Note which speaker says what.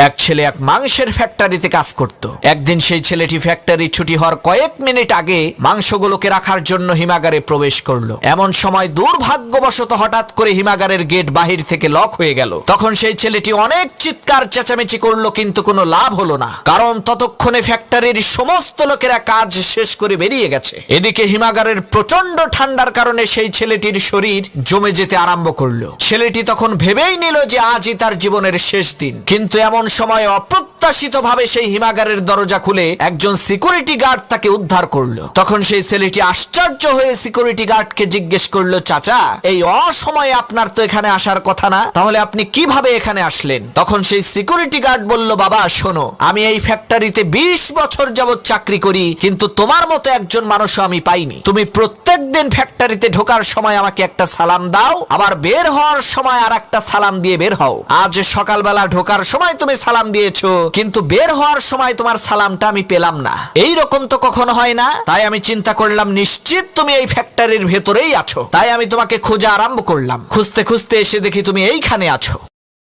Speaker 1: এক ছেলে এক মাংসের ফ্যাক্টরিতে কাজ করত। একদিন সেই ছেলেটি ফ্যাক্টরি ছুটি হওয়ার কয়েক মিনিট আগে মাংসগুলোকে রাখার জন্য হিমাগারে প্রবেশ করলো। এমন সময় দুর্ভাগ্যবশত হঠাৎ করে হিমাগারের গেট বাহির থেকে লক হয়ে গেল। তখন সেই ছেলেটি অনেক চিৎকার চেঁচামেচি করলো, কিন্তু কোনো লাভ হলো না, কারণ ততক্ষণে ফ্যাক্টরির সমস্ত লোকেরা কাজ শেষ করে বেরিয়ে গেছে। এদিকে হিমাগারের প্রচন্ড ঠান্ডার কারণে সেই ছেলেটির শরীর জমে যেতে আরম্ভ করলো। ছেলেটি তখন ভেবেই নিল যে আজই তার জীবনের শেষ দিন। কিন্তু এমন সময় অপ্রত্যাশিতভাবে সেই হিমাগারের দরজা খুলে একজন সিকিউরিটি গার্ড তাকে উদ্ধার করলো। তখন সেই ছেলেটি আশ্চর্য হয়ে সিকিউরিটি গার্ডকে জিজ্ঞেস করলো, চাচা, এই অসময়ে আপনার তো এখানে আসার কথা না, তাহলে আপনি কিভাবে এখানে আসলেন? তখন সেই সিকিউরিটি গার্ড বলল, বাবা শোনো, আমি এই ফ্যাক্টরিতে 20 বছর যাবত চাকরি করি, কিন্তু তোমার মতো একজন মানুষও আমি পাইনি। তুমি প্রত্যেকদিন ফ্যাক্টরিতে ঢোকার সময় আমাকে একটা সালাম দাও, আবার বের হওয়ার সময় আর একটা সালাম দিয়ে বের হও। আজ সকালবেলা ঢোকার সময় তুমি সালাম দিয়েছো, কিন্তু বের হওয়ার সময় তোমার সালামটা আমি পেলাম না। এই রকম তো কখনো হয় না। তাই আমি চিন্তা করলাম নিশ্চিত তুমি এই ফ্যাক্টরির ভেতরেই আছো। তাই আমি তোমাকে খোঁজা আরম্ভ করলাম। খুঁজতে খুঁজতে এসে দেখি তুমি এইখানে আছো।